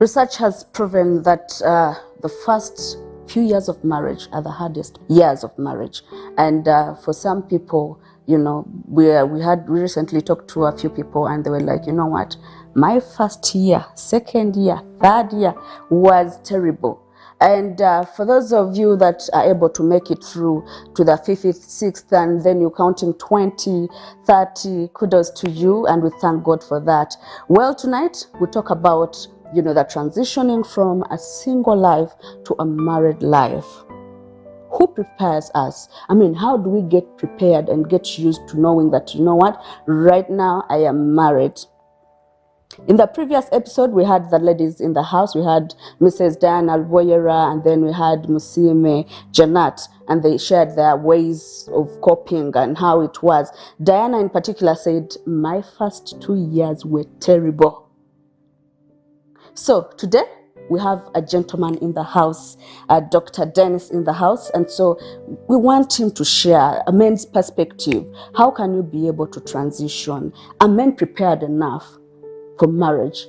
Research has proven that the first few years of marriage are the hardest years of marriage. And for some people, you know, we recently talked to a few people and they were like, you know what, my first year, second year, third year was terrible. And for those of you that are able to make it through to the 5th, 6th, and then you're counting 20, 30, kudos to you, and we thank God for that. Well, tonight we talk about, you know, the transitioning from a single life to a married life. Who prepares us? I mean, how do we get prepared and get used to knowing that, you know what, right now I am married? In the previous episode, we had the ladies in the house. We had Mrs. Diana Alboyera, and then we had Musime Janat, and they shared their ways of coping and how it was. Diana in particular said, my first 2 years were terrible. So today, we have a gentleman in the house, Dr. Dennis in the house, and so we want him to share a man's perspective. How can you be able to transition? Are men prepared enough for marriage?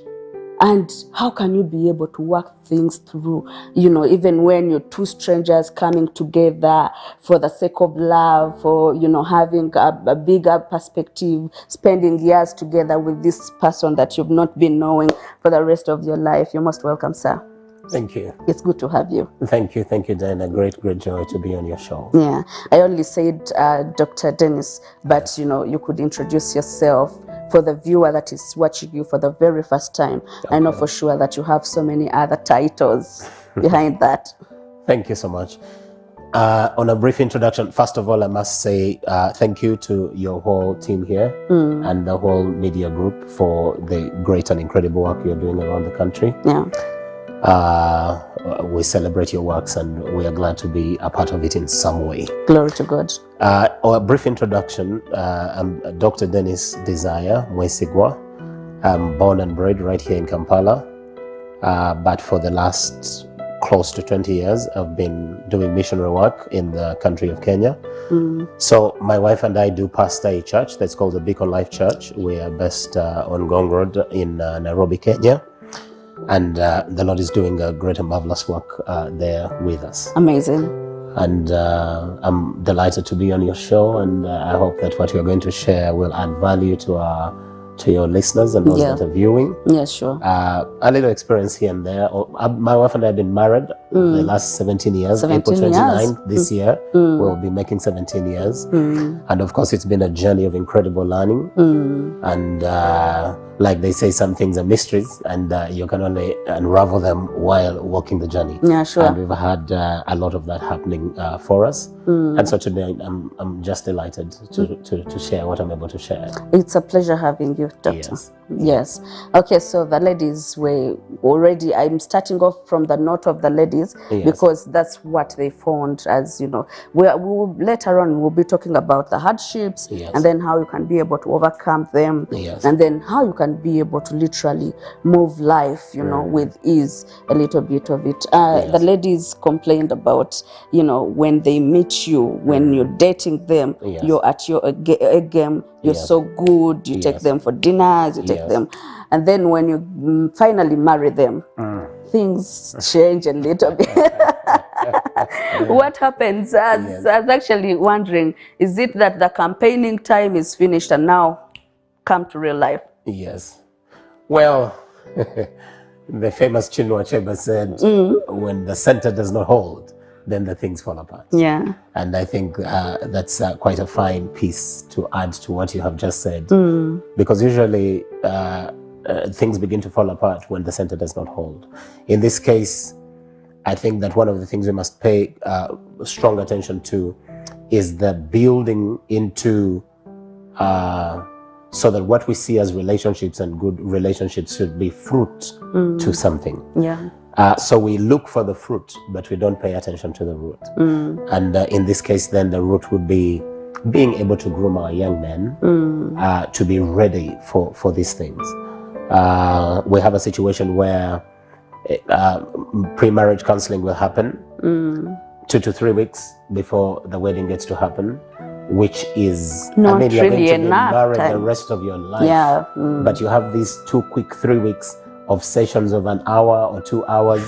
And how can you be able to work things through, you know, even when you're two strangers coming together for the sake of love, or, you know, having a bigger perspective, spending years together with this person that you've not been knowing for the rest of your life. You're most welcome, sir. Thank you. It's good to have you. Thank you, Diana. Great joy to be on your show. Yeah, I only said Dr. Dennis, but you know, you could introduce yourself for the viewer that is watching you for the very first time. Okay. I know for sure that you have so many other titles behind that. Thank you so much. On a brief introduction, first of all, I must say thank you to your whole team here and the whole media group for the great and incredible work you're doing around the country. Yeah. We celebrate your works and we are glad to be a part of it in some way. Glory to God. A brief introduction. I'm Dr. Dennis Desire Mwesigwa. I'm born and bred right here in Kampala, but for the last close to 20 years I've been doing missionary work in the country of Kenya. So my wife and I do pastor a church that's called the Beacon Life Church. We are based on Gong Road in Nairobi, Kenya. And the Lord is doing a great and marvelous work there with us. Amazing. And I'm delighted to be on your show, and I hope that what you're going to share will add value to your listeners and those that are viewing. Yes, sure. A little experience here and there. My wife and I have been married the last 17 years. 17 April 29th years. This year, we'll be making 17 years. And of course, it's been a journey of incredible learning. And like they say, some things are mysteries, and you can only unravel them while walking the journey. Yeah, sure. And we've had a lot of that happening for us. And so today, I'm just delighted to share what I'm able to share. It's a pleasure having you, Doctor. Yes. Okay, so the ladies were already, I'm starting off from the note of the ladies, because that's what they found, as you know. We will, later on, we'll be talking about the hardships, and then how you can be able to overcome them, and then how you can be able to literally move life, you know, with ease, a little bit of it. The ladies complained about, you know, when they meet you, when you're dating them, you're at your game, you're so good, you take them for dinners, you take them, and then when you finally marry them, things change a little bit. What happens? I was actually wondering, is it that the campaigning time is finished and now come to real life? Yes. Well, the famous Chinua Achebe said, when the center does not hold, then the things fall apart. Yeah. And I think that's quite a fine piece to add to what you have just said. Because usually things begin to fall apart when the center does not hold. In this case, I think that one of the things we must pay strong attention to is the building into so that what we see as relationships and good relationships should be fruit to something. Yeah. So we look for the fruit, but we don't pay attention to the root. And in this case, then the root would be being able to groom our young men to be ready for these things. We have a situation where pre-marriage counseling will happen 2 to 3 weeks before the wedding gets to happen, which is, not you're really going to be enough married time. the rest of your life. But you have these 2 quick 3 weeks of sessions of an hour or 2 hours,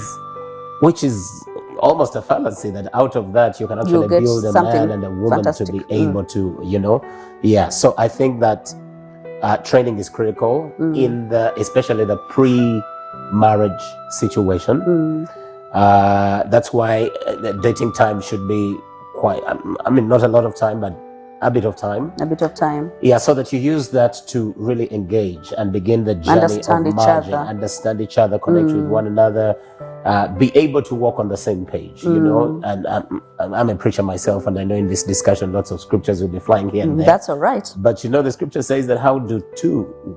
which is almost a fallacy, that out of that you can actually build a man and a woman fantastic. To be able to, you know, so I think that training is critical in especially the pre-marriage situation. That's why the dating time should be quite, I mean, not a lot of time, but a bit of time. Yeah, so that you use that to really engage and begin the journey of marriage, understand each other, connect with one another, be able to walk on the same page, you know. And I'm a preacher myself, and I know in this discussion lots of scriptures will be flying here and there. That's all right. But you know, the scripture says that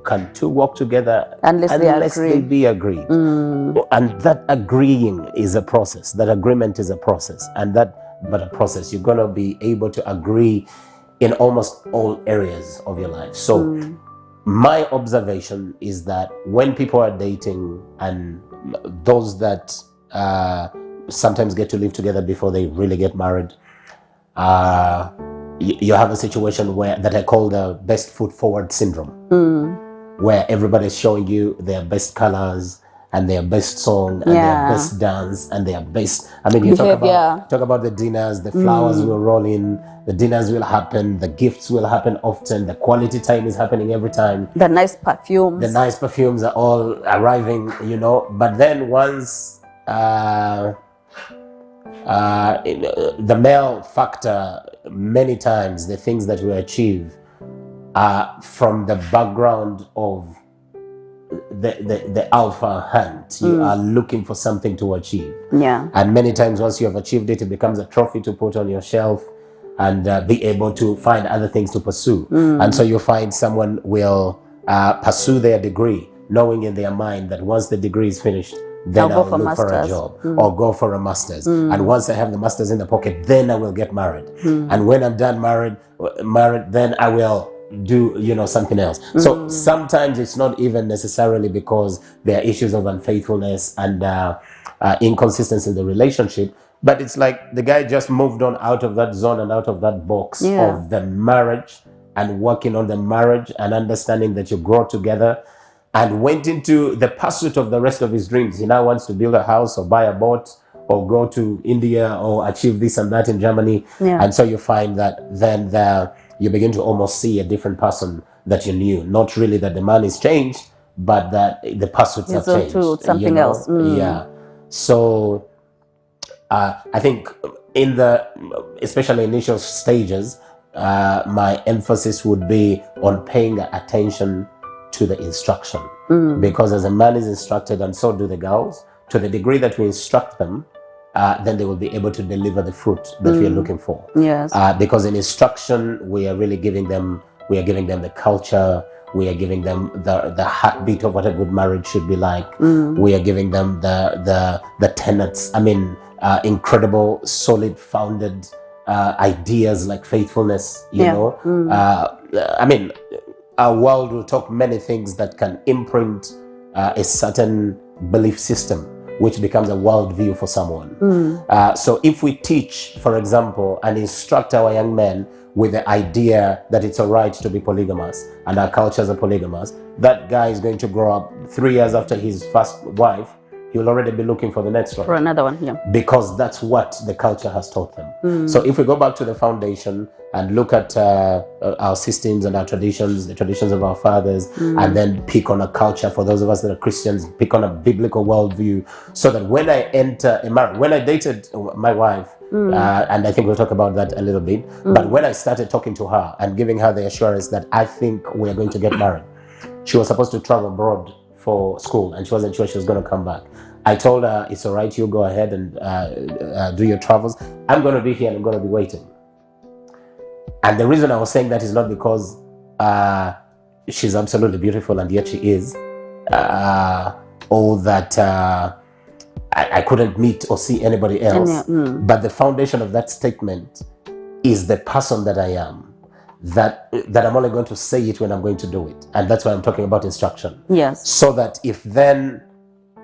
can two walk together unless they be agreed? And that agreeing is a process. That agreement is a process. But a process. You're going to be able to agree in almost all areas of your life. So my observation is that when people are dating, and those that sometimes get to live together before they really get married, you have a situation that I call the best foot forward syndrome, where everybody's showing you their best colors and their best song and their best dance and their best, I mean, you talk about the dinners, the flowers will roll in, the dinners will happen, the gifts will happen often, the quality time is happening every time. The nice perfumes are all arriving, you know. But then once the male factor, many times the things that we achieve are from the background of the alpha hunt. You are looking for something to achieve. And many times once you have achieved it, it becomes a trophy to put on your shelf and be able to find other things to pursue. And so you find someone will pursue their degree, knowing in their mind that once the degree is finished, then I'll look for a job or go for a master's. And once I have the master's in the pocket, then I will get married. And when I'm done married, then I will do, you know, something else. So sometimes it's not even necessarily because there are issues of unfaithfulness and inconsistency in the relationship, but it's like the guy just moved on out of that zone and out of that box of the marriage and working on the marriage and understanding that you grow together, and went into the pursuit of the rest of his dreams. He now wants to build a house or buy a boat or go to India or achieve this and that in Germany. And so you find that then you begin to almost see a different person that you knew. Not really that the man is changed, but that the pursuits have changed. To something else. Yeah. So I think especially initial stages, my emphasis would be on paying attention to the instruction. Because as a man is instructed, and so do the girls, to the degree that we instruct them, then they will be able to deliver the fruit that we are looking for. Because in instruction, we are really giving them the culture, we are giving them the heartbeat of what a good marriage should be like. We are giving them the tenets, I mean, incredible, solid, founded ideas like faithfulness, you know. I mean, our world will talk many things that can imprint a certain belief system, which becomes a worldview for someone. So if we teach, for example, and instruct our young men with the idea that it's all right to be polygamous and our cultures are polygamous, that guy is going to grow up 3 years after his first wife, he will already be looking for the next one. For another one, because that's what the culture has taught them. So if we go back to the foundation and look at our systems and our traditions, the traditions of our fathers, and then pick on a culture, for those of us that are Christians, pick on a biblical worldview, so that when I enter a marriage, when I dated my wife, and I think we'll talk about that a little bit, but when I started talking to her and giving her the assurance that I think we're going to get married, she was supposed to travel abroad for school and she wasn't sure she was going to come back. I told her, it's all right, you go ahead and do your travels. I'm going to be here and I'm going to be waiting. And the reason I was saying that is not because she's absolutely beautiful, and yet she is, or that I couldn't meet or see anybody else. But the foundation of that statement is the person that I am. That I'm only going to say it when I'm going to do it. And that's why I'm talking about instruction. So that if then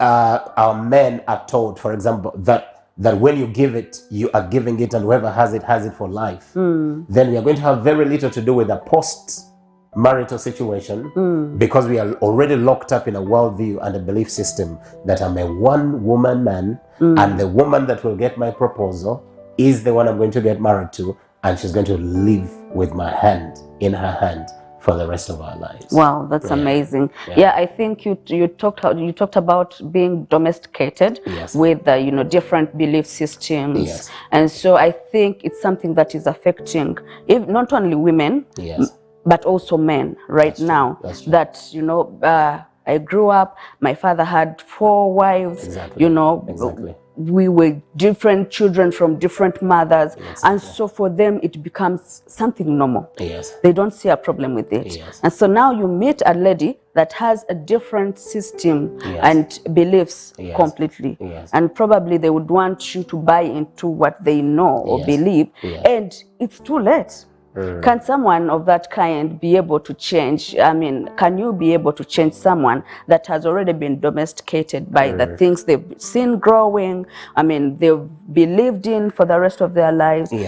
our men are taught, for example, that when you give it, you are giving it, and whoever has it for life, then we are going to have very little to do with the marital situation because we are already locked up in a worldview and a belief system that I'm a one-woman man, and the woman that will get my proposal is the one I'm going to get married to, and she's going to live with my hand in her hand for the rest of our lives. Wow, that's amazing. Yeah, I think you talked about being domesticated with different belief systems, and so I think it's something that is affecting not only women, but also men right now. That I grew up, my father had 4 wives. We were different children from different mothers, and so for them it becomes something normal. They don't see a problem with it. And so now you meet a lady that has a different system and beliefs completely, and probably they would want you to buy into what they know or believe, and it's too late. Can someone of that kind be able to change? I mean, can you be able to change someone that has already been domesticated by the things they've seen growing? I mean, they've believed in for the rest of their lives. Do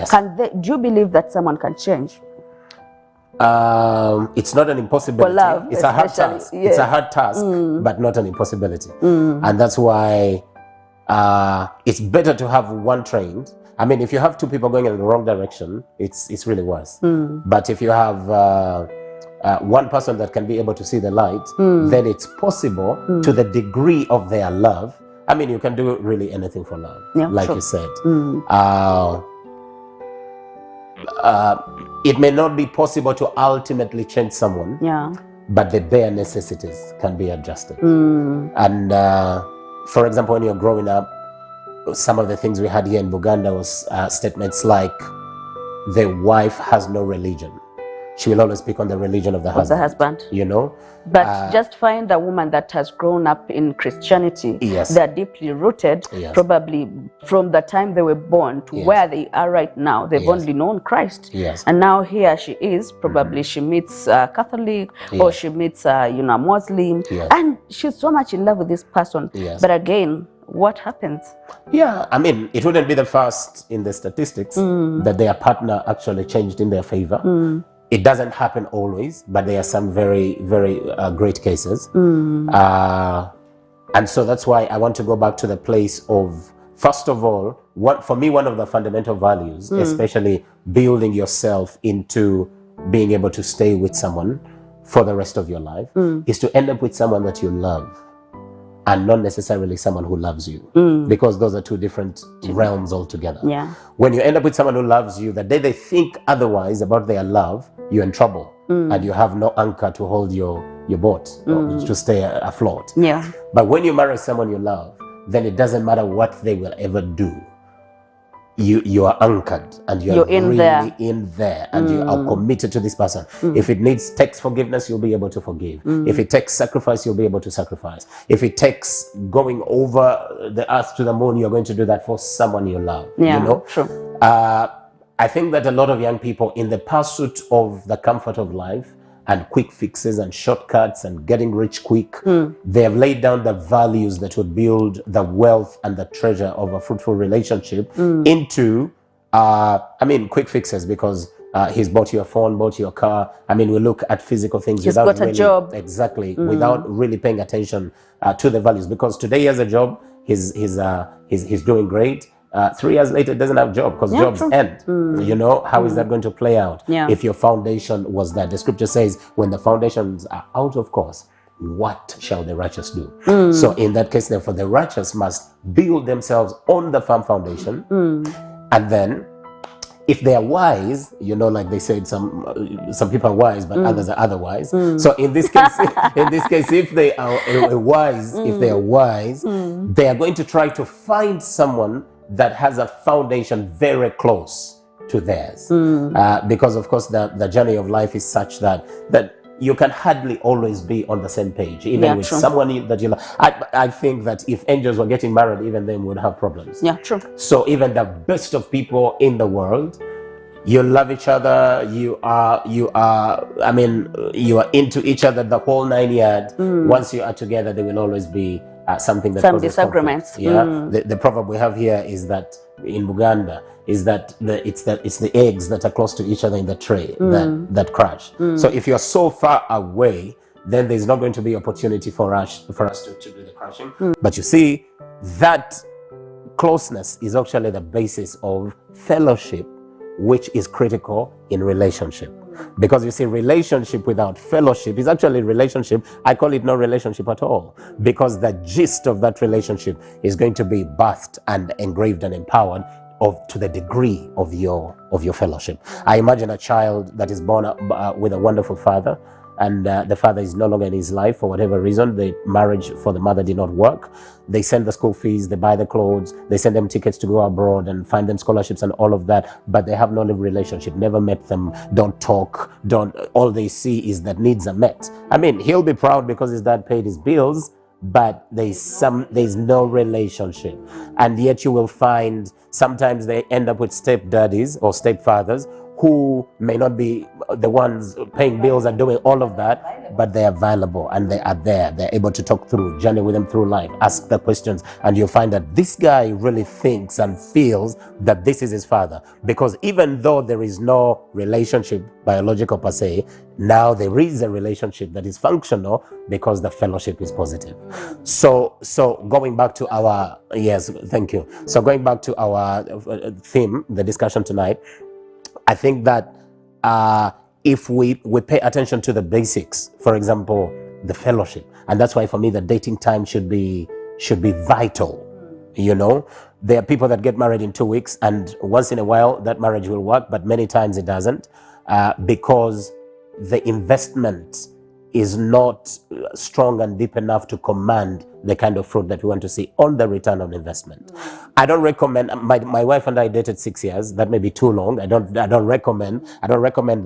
you believe that someone can change? It's not an impossibility. For love, it's a hard task. It's a hard task, but not an impossibility. And that's why it's better to have one trained. I mean, if you have 2 people going in the wrong direction, it's really worse. But if you have one person that can be able to see the light, then it's possible to the degree of their love. I mean, you can do really anything for love, like you said. It may not be possible to ultimately change someone, but the bare necessities can be adjusted. And for example, when you're growing up, some of the things we had here in Uganda was statements like, the wife has no religion. She will always pick on the religion of the husband. You know? But just find a woman that has grown up in Christianity. They're deeply rooted, probably from the time they were born to where they are right now. They've only known Christ. And now here she is, probably she meets a Catholic or she meets a Muslim, and she's so much in love with this person. But again, what happens? I mean, it wouldn't be the first in the statistics that their partner actually changed in their favor. It doesn't happen always, but there are some very, very great cases. And so that's why I want to go back to the place of, first of all, for me, one of the fundamental values, especially building yourself into being able to stay with someone for the rest of your life, is to end up with someone that you love, and not necessarily someone who loves you, because those are 2 different realms altogether. When you end up with someone who loves you, the day they think otherwise about their love, you're in trouble, and you have no anchor to hold your boat or to stay afloat. But when you marry someone you love, then it doesn't matter what they will ever do. You are anchored, and you're really in there, and you are committed to this person. If it takes forgiveness, you'll be able to forgive. If it takes sacrifice, you'll be able to sacrifice. If it takes going over the earth to the moon, you're going to do that for someone you love. You know? I think that a lot of young people, in the pursuit of the comfort of life and quick fixes and shortcuts and getting rich quick, they have laid down the values that would build the wealth and the treasure of a fruitful relationship into, quick fixes, because he's bought you a phone, bought you a car. I mean, we look at physical things without got really, a job. Exactly, without really paying attention to the values. Because today he has a job, he's doing great. 3 years later, doesn't have a job, because jobs end. You know, how is that going to play out if your foundation was that? The scripture says, when the foundations are out of course, what shall the righteous do? So in that case, therefore, the righteous must build themselves on the firm foundation. And then, if they are wise, you know, like they said, some people are wise, but others are otherwise. So in this case, if they are wise, they are going to try to find someone that has a foundation very close to theirs, because of course the journey of life is such that you can hardly always be on the same page, even with someone that you love. I think that if angels were getting married, even them would have problems. So even the best of people in the world, you love each other, you are into each other, the whole 9 yards. Once you are together, there will always be something that some disagreements. The proverb we have here is that in Uganda, is that it's the eggs that are close to each other in the tray that crash. So if you're so far away, then there's not going to be opportunity for us to do the crashing. But you see, that closeness is actually the basis of fellowship, which is critical in relationship. Because you see, relationship without fellowship is actually relationship. I call it no relationship at all, because the gist of that relationship is going to be birthed and engraved and empowered to the degree of your fellowship. I imagine a child that is born with a wonderful father, and the father is no longer in his life for whatever reason. The marriage for the mother did not work. They send the school fees, they buy the clothes, they send them tickets to go abroad and find them scholarships and all of that, but they have no relationship, never met them, don't talk, all they see is that needs are met. I mean, he'll be proud because his dad paid his bills, but there's no relationship. And yet you will find sometimes they end up with stepdaddies or stepfathers who may not be the ones paying bills and doing all of that, but they are available and they are there. They're able to talk through, journey with them through life, ask the questions, and you'll find that this guy really thinks and feels that this is his father. Because even though there is no relationship, biological per se, now there is a relationship that is functional because the fellowship is positive. So going back to our, yes, thank you. So going back to our theme, the discussion tonight, I think that if we pay attention to the basics, for example, the fellowship, and that's why for me the dating time should be vital. You know, there are people that get married in 2 weeks, and once in a while that marriage will work, but many times it doesn't, because the investment is not strong and deep enough to command the kind of fruit that we want to see on the return on investment. I don't recommend, my wife and I dated 6 years. That may be too long. I don't recommend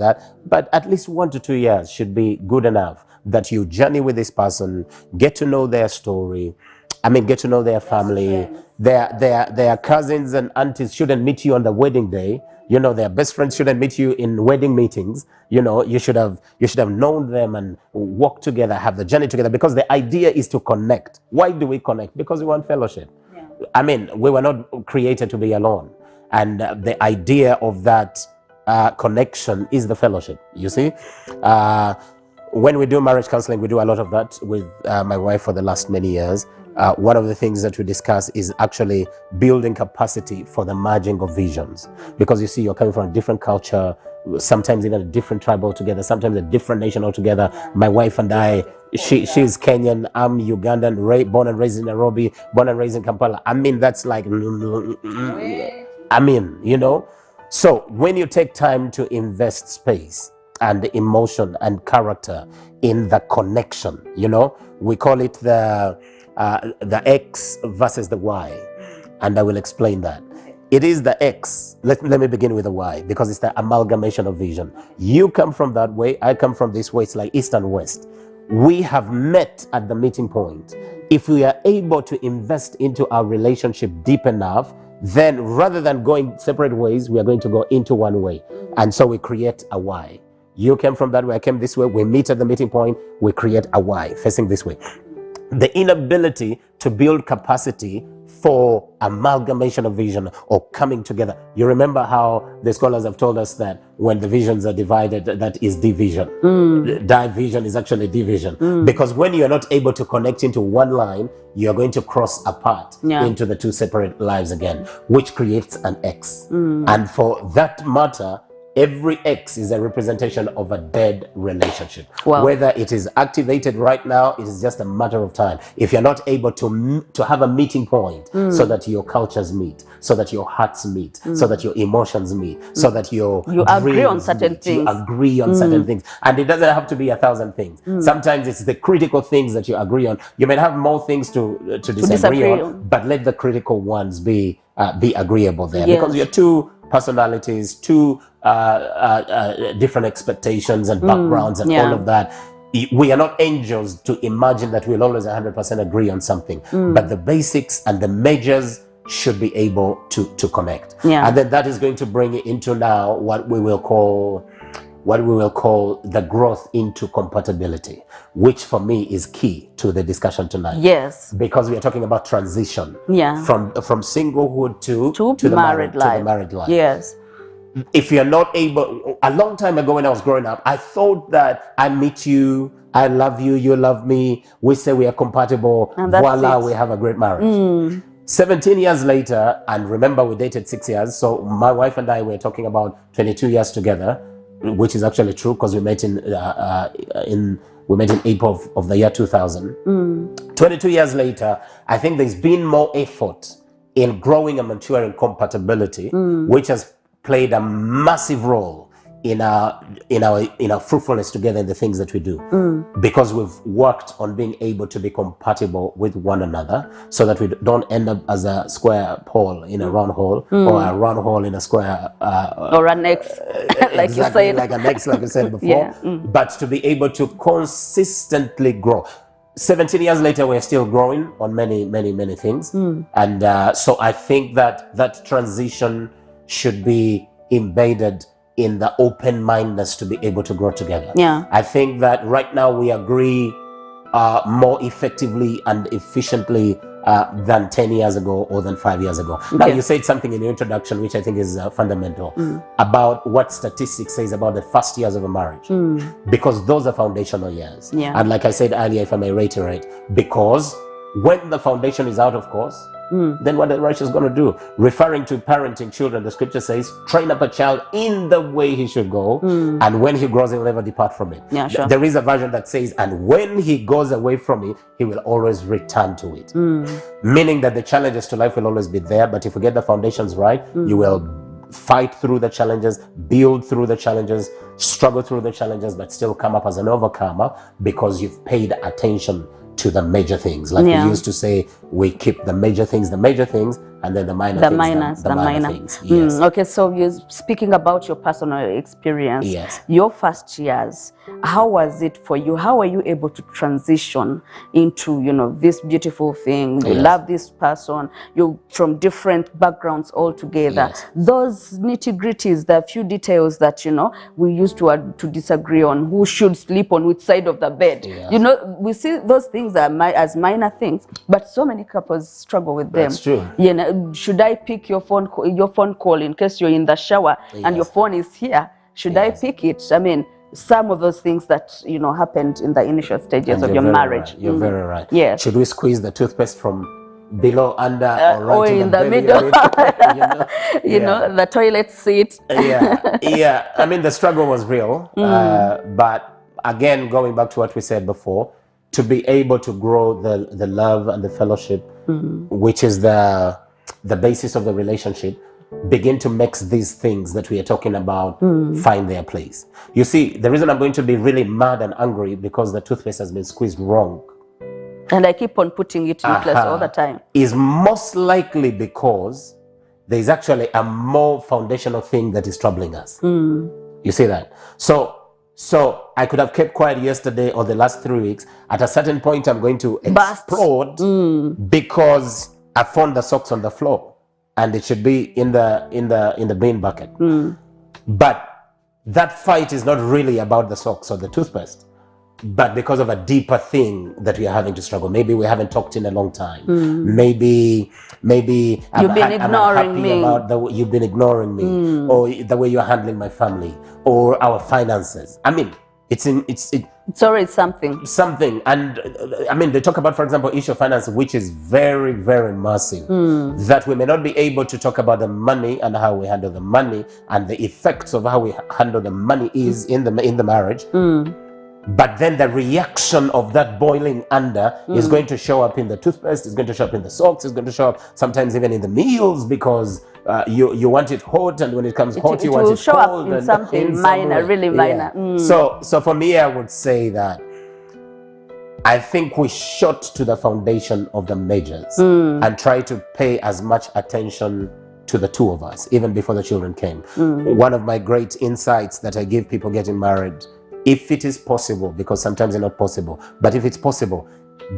that, but at least 1 to 2 years should be good enough that you journey with this person, get to know their story. I mean, get to know their family. Their cousins and aunties shouldn't meet you on the wedding day. You know, their best friends shouldn't meet you in wedding meetings. You know, you should have known them and walked together, have the journey together, because the idea is to connect. Why do we connect? Because we want fellowship. Yeah. I mean, we were not created to be alone. And the idea of that connection is the fellowship, you see. When we do marriage counseling, we do a lot of that with my wife for the last many years. One of the things that we discuss is actually building capacity for the merging of visions. Because you see, you're coming from a different culture, sometimes even a different tribe altogether, sometimes a different nation altogether. My wife and I, she's Kenyan, I'm Ugandan, born and raised in Nairobi, born and raised in Kampala. I mean, that's like, I mean, you know. So when you take time to invest space and emotion and character in the connection, you know, we call it the X versus the Y, and I will explain that. It is the X. Let me begin with the Y, because it's the amalgamation of vision. You come from that way, I come from this way. It's like east and west. We have met at the meeting point. If we are able to invest into our relationship deep enough, then rather than going separate ways, we are going to go into one way. And so we create a Y. You came from that way, I came this way. We meet at the meeting point, we create a Y facing this way. The inability to build capacity for amalgamation of vision or coming together. You remember how the scholars have told us that when the visions are divided, that is division. Division is actually division. Because when you're not able to connect into one line, you're going to cross apart into the two separate lives again, which creates an X. And for that matter, every X is a representation of a dead relationship. Wow. Whether it is activated right now, it is just a matter of time. If you're not able to have a meeting point so that your cultures meet, so that your hearts meet, so that your emotions meet, so that you agree on certain things. You agree on certain things. And it doesn't have to be 1,000 things. Sometimes it's the critical things that you agree on. You may have more things to disagree on, but let the critical ones be agreeable there. Yes. Because you're two personalities, two different expectations and backgrounds and all of that. We are not angels to imagine that we'll always 100% agree on something, but the basics and the measures should be able to connect. And then that is going to bring it into now what we will call what we will call the growth into compatibility, which for me is key to the discussion tonight. Yes. Because we are talking about transition. Yeah. From singlehood to the married life. To the married life. Yes. If you're not able, a long time ago when I was growing up, I thought that I meet you, I love you, you love me, we say we are compatible, and voila, we have a great marriage. 17 years later, and remember we dated 6 years, so my wife and I were talking about 22 years together, which is actually true because we met in April of the year 2000. 22 years later, I think there's been more effort in growing and maturing compatibility, which has played a massive role in our fruitfulness together in the things that we do, because we've worked on being able to be compatible with one another, so that we don't end up as a square pole in a round hole, or a round hole in a square, or an X, like exactly, you said, like an X, like you said before. But to be able to consistently grow. 17 years later, we're still growing on many things, and so I think that that transition should be embedded in the open-mindedness to be able to grow together. Yeah. I think that right now we agree more effectively and efficiently than 10 years ago or than 5 years ago. Now, you said something in your introduction, which I think is fundamental, about what statistics says about the first years of a marriage, because those are foundational years. Yeah. And like I said earlier, if I may reiterate, because when the foundation is out of course, then what the righteous is going to do? Referring to parenting children, the scripture says, train up a child in the way he should go, and when he grows, he'll never depart from it. Yeah, sure. There is a version that says, and when he goes away from it, he will always return to it. Meaning that the challenges to life will always be there, but if you get the foundations right, you will fight through the challenges, build through the challenges, struggle through the challenges, but still come up as an overcomer because you've paid attention to the major things. Like we used to say, we keep the major things, and then the minor things. Yes. Okay, so you're speaking about your personal experience. Yes. Your first years, how was it for you? How were you able to transition into, this beautiful thing? You love this person, you're from different backgrounds altogether. Yes. Those nitty-gritties, the few details that, we used to disagree on, who should sleep on which side of the bed. Yes. We see those things as minor things, but so many couples struggle with them. That's true. Should I pick your phone call in case you're in the shower and your phone is here? Should I pick it? I mean, some of those things that happened in the initial stages of your marriage. Right. You're very right. Yeah. Should we squeeze the toothpaste from below, under, or right or in the middle? The toilet seat. Yeah. I mean, the struggle was real, but again, going back to what we said before, to be able to grow the love and the fellowship, which is the basis of the relationship, begin to mix these things that we are talking about find their place. You see, the reason I'm going to be really mad and angry because the toothpaste has been squeezed wrong, and I keep on putting it in place all the time, is most likely because there's actually a more foundational thing that is troubling us. You see that? So I could have kept quiet yesterday or the last 3 weeks. At a certain point, I'm going to explode because I found the socks on the floor, and it should be in the bin bucket. But that fight is not really about the socks or the toothpaste, but because of a deeper thing that we are having to struggle. Maybe we haven't talked in a long time. Maybe you've been ignoring me. You've been ignoring me, or the way you're handling my family, or our finances. I mean, it's already something. And I mean, they talk about, for example, issue of finance, which is very, very massive, that we may not be able to talk about the money and how we handle the money and the effects of how we handle the money is in the marriage. But then the reaction of that boiling under is going to show up in the toothpaste, it's going to show up in the socks, it's going to show up sometimes even in the meals, because you want it hot, and when it comes hot, you want it cold. It will show up in something minor, really minor. So for me, I would say that I think we shot to the foundation of the majors and try to pay as much attention to the two of us, even before the children came. One of my great insights that I give people getting married, if it is possible, because sometimes it's not possible, but if it's possible,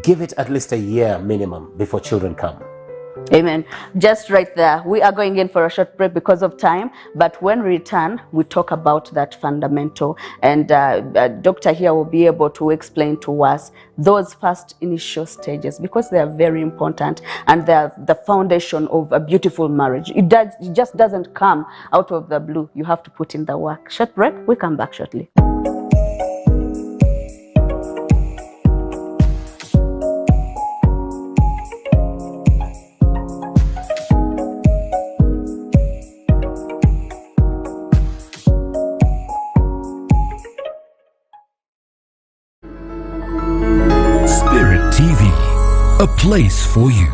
give it at least a year minimum before children come. Amen. Just right there. We are going in for a short break because of time, but when we return, we talk about that fundamental. And Doctor here will be able to explain to us those first initial stages, because they are very important and they are the foundation of a beautiful marriage. It just doesn't come out of the blue. You have to put in the work. Short break. We come back shortly. Spirit TV, a place for you.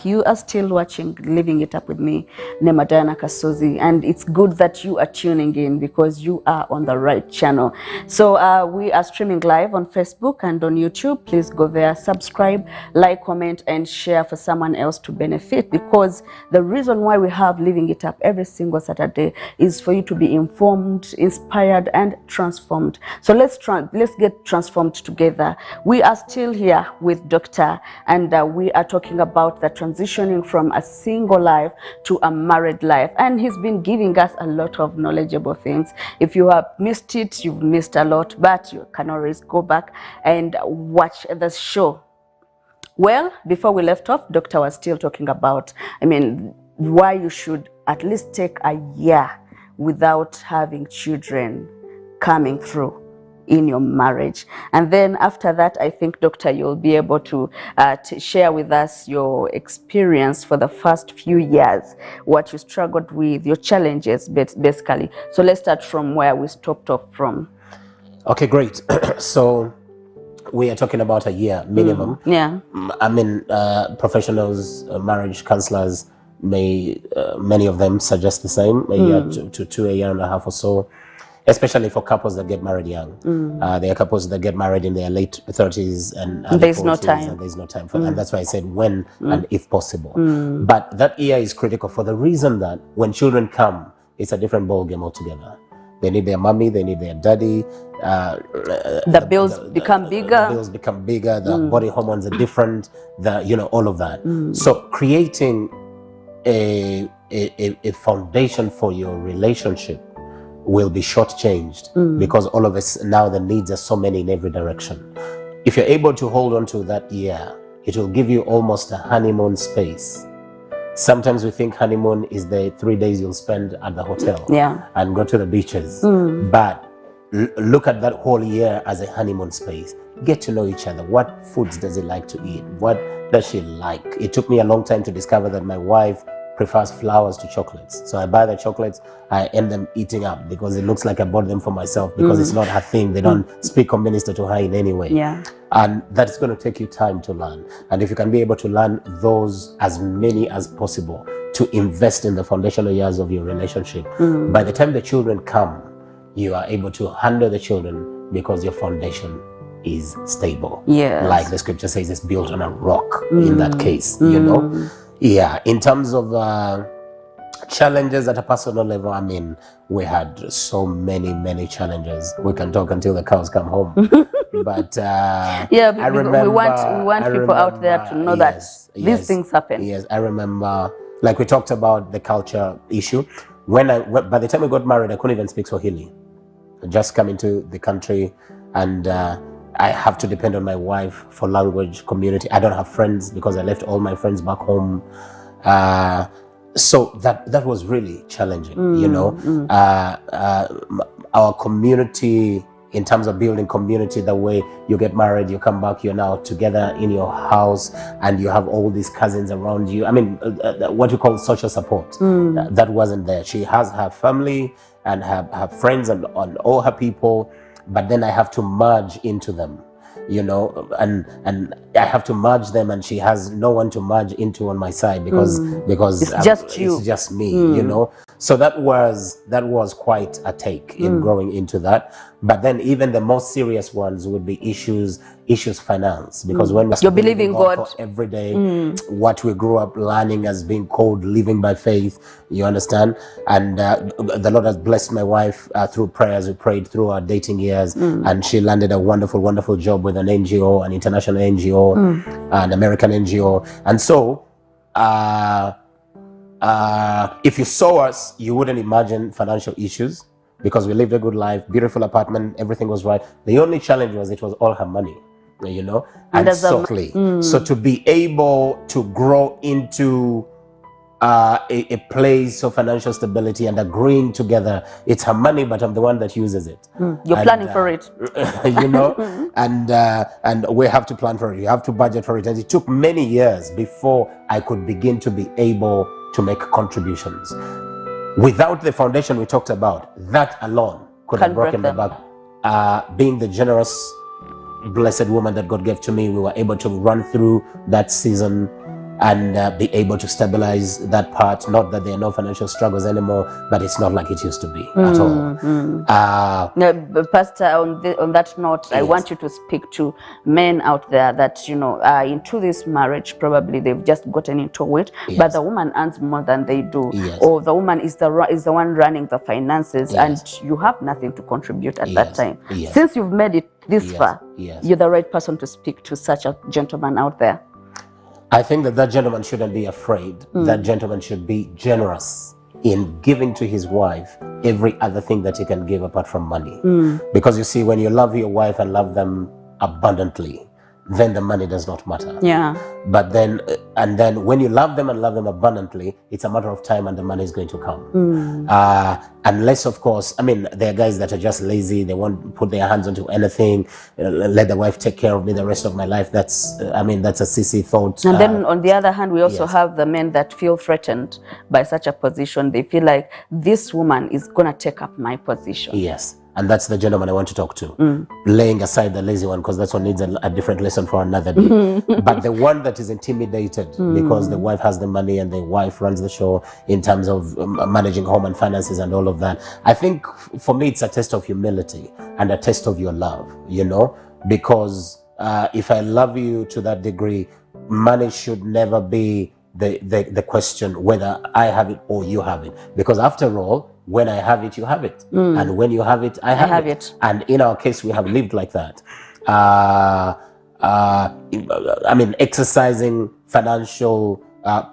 You are still watching Living It Up with me, Nemadana Kasozi, and it's good that you are tuning in because you are on the right channel. So we are streaming live on Facebook and on YouTube. Please go there, subscribe, like, comment, and share for someone else to benefit, because the reason why we have Living It Up every single Saturday is for you to be informed, inspired, and transformed. So let's get transformed together. We are still here with Doctor, and we are talking about the transitioning from a single life to a married life, and he's been giving us a lot of knowledgeable things. If you have missed it, you've missed a lot, but you can always go back and watch the show. Well, before we left off, Doctor was still talking about, why you should at least take a year without having children coming through in your marriage. And then after that, I think, Doctor, you'll be able to share with us your experience for the first few years, what you struggled with, your challenges, basically. So let's start from where we stopped off from. Okay, great. So we are talking about a year minimum. Yeah. Professionals, marriage counselors may, many of them suggest the same, a year to a year and a half or so, especially for couples that get married young. There are couples that get married in their late 30s and there's 40s, no time. and there's no time for that. And that's why I said when and if possible. But that year is critical for the reason that when children come, it's a different ball game altogether. They need their mommy, they need their daddy. The bills become bigger. The bills become bigger. The body hormones are different. All of that. So creating a foundation for your relationship will be shortchanged because all of us now, the needs are so many in every direction. If you're able to hold on to that year, it will give you almost a honeymoon space. Sometimes we think honeymoon is the 3 days you'll spend at the hotel and go to the beaches. But look at that whole year as a honeymoon space. Get to know each other. What foods does he like to eat? What does she like? It took me a long time to discover that my wife prefers flowers to chocolates. So I buy the chocolates, I end them eating up because it looks like I bought them for myself, because it's not her thing. They don't speak or minister to her in any way. Yeah. And that's going to take you time to learn. And if you can be able to learn those, as many as possible, to invest in the foundational years of your relationship, by the time the children come, you are able to handle the children because your foundation is stable. Yes. Like the scripture says, it's built on a rock in that case, Yeah, in terms of challenges at a personal level, we had so many challenges. We can talk until the cows come home. But I remember, we want people out there to know that these things happen. Yes, I remember, like we talked about the culture issue. By the time we got married, I couldn't even speak Swahili. I just come into the country, and I have to depend on my wife for language, community. I don't have friends because I left all my friends back home. So that was really challenging, Our community, in terms of building community, the way you get married, you come back, you're now together in your house, and you have all these cousins around you. What you call social support, that wasn't there. She has her family and her friends and all her people, but then I have to merge into them, and I have to merge them, and she has no one to merge into on my side because it's just you. It's just me, So that was quite a take in growing into that. But then even the most serious ones would be issues finance, because when you're believing God for every day, what we grew up learning as being called living by faith, you understand. And the Lord has blessed my wife through prayers. We prayed through our dating years, and she landed a wonderful job with an NGO, an international NGO, an American NGO. And so if you saw us, you wouldn't imagine financial issues, because we lived a good life, beautiful apartment, everything was right. The only challenge was it was all her money, you know. And so to be able to grow into a place of financial stability and agreeing together, it's her money, but I'm the one that uses it. You're planning for it. You know, and we have to plan for it. You have to budget for it. And it took many years before I could begin to be able to make contributions. Without the foundation we talked about, that alone could have broken the back. Being the generous, blessed woman that God gave to me, we were able to run through that season and be able to stabilize that part. Not that there are no financial struggles anymore, but it's not like it used to be at all. No, Pastor, on that note, I want you to speak to men out there that, you know, into this marriage, probably they've just gotten into it, but the woman earns more than they do, or the woman is the one running the finances, and you have nothing to contribute at that time. Since you've made it this far, you're the right person to speak to such a gentleman out there. I think that gentleman shouldn't be afraid. That gentleman should be generous in giving to his wife every other thing that he can give apart from money. Because you see, when you love your wife and love them abundantly, then the money does not matter. But then, and then when you love them and love them abundantly, it's a matter of time and the money is going to come. Unless, of course, I mean, there are guys that are just lazy. They won't put their hands onto anything. Let the wife take care of me the rest of my life. That's, I mean, that's a sissy thought. And then on the other hand, we also have the men that feel threatened by such a position. They feel like this woman is going to take up my position. And that's the gentleman I want to talk to. Laying aside the lazy one, because that's one needs a different lesson for another day. But the one that is intimidated because the wife has the money and the wife runs the show in terms of managing home and finances and all of that. I think for me, it's a test of humility and a test of your love, you know, because if I love you to that degree, money should never be the question whether I have it or you have it. Because after all, when I have it, you have it. And when you have it, I have it. And in our case, we have lived like that. I mean, exercising financial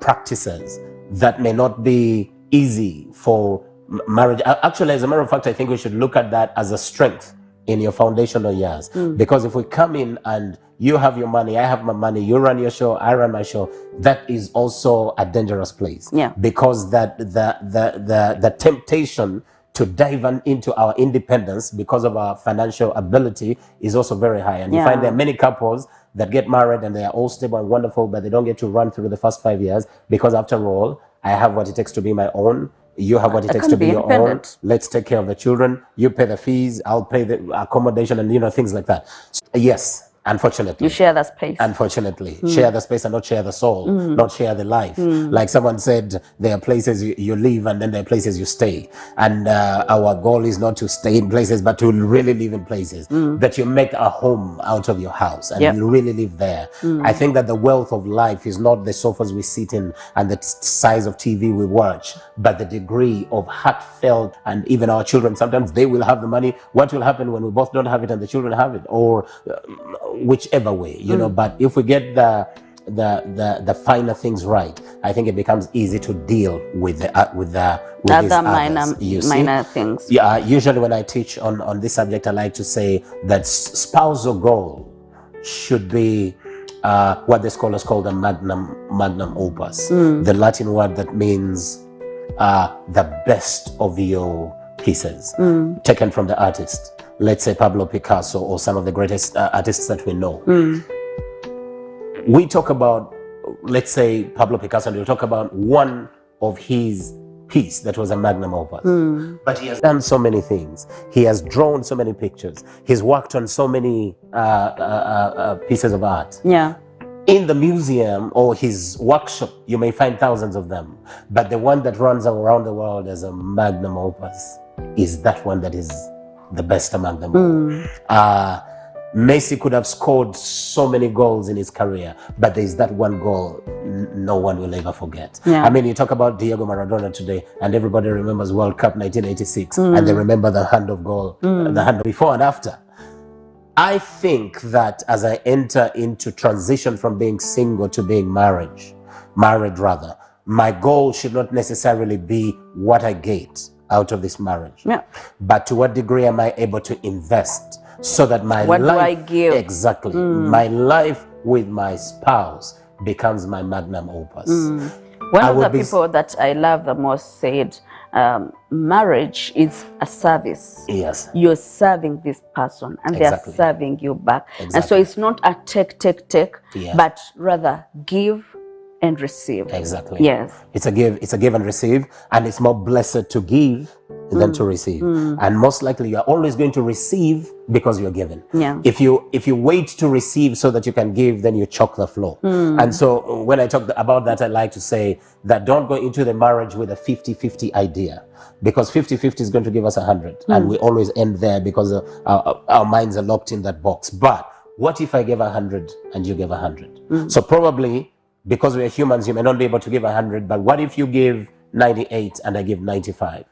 practices that may not be easy for marriage. Actually, as a matter of fact, I think we should look at that as a strength in your foundational years. Because if we come in and you have your money, I have my money, you run your show, I run my show, that is also a dangerous place. Because that the temptation to dive into our independence because of our financial ability is also very high. And you find there are many couples that get married and they are all stable and wonderful, but they don't get to run through the first 5 years because after all, I have what it takes to be my own. You have what it takes to be your own. Let's take care of the children. You pay the fees. I'll pay the accommodation and, you know, things like that. So, yes, unfortunately. You share the space. Unfortunately. Share the space and not share the soul, not share the life. Like someone said, there are places you live and then there are places you stay. And our goal is not to stay in places, but to really live in places. That you make a home out of your house and you really live there. I think that the wealth of life is not the sofas we sit in and the size of TV we watch, but the degree of heartfelt, and even our children, sometimes they will have the money. What will happen when we both don't have it and the children have it, or whichever way, you know. But if we get the finer things right, I think it becomes easy to deal with other minor things. Usually when I teach on this subject, I like to say that spousal goal should be what the scholars call the magnum opus, the Latin word that means the best of your pieces, taken from the artist. Let's say Pablo Picasso or some of the greatest artists that we know. We talk about, let's say Pablo Picasso, and we'll talk about one of his piece that was a magnum opus. But he has done so many things. He has drawn so many pictures. He's worked on so many pieces of art. In the museum or his workshop, you may find thousands of them. But the one that runs around the world as a magnum opus is that one that is the best among them all. Messi could have scored so many goals in his career, but there's that one goal no one will ever forget. I mean, you talk about Diego Maradona today, and everybody remembers World Cup 1986, and they remember the hand of goal, the hand before and after. I think that as I enter into transition from being single to being married rather, my goal should not necessarily be what I get out of this marriage, but to what degree am I able to invest so that my what life, do I give? Exactly, my life with my spouse becomes my magnum opus. One of the people that I love the most said, marriage is a service. Yes. You're serving this person and they're serving you back. And so it's not a take, but rather give and receive. Exactly. Yes. It's a give and receive, and it's more blessed to give than to receive. And most likely you are always going to receive because you're given. If you wait to receive so that you can give, then you choke the flow. And so when I talk about that, I like to say that don't go into the marriage with a 50-50 idea, because 50-50 is going to give us 100, and we always end there because our minds are locked in that box. But what if I give 100 and you give 100? So probably, because we are humans, you may not be able to give 100, but what if you give 98 and I give 95?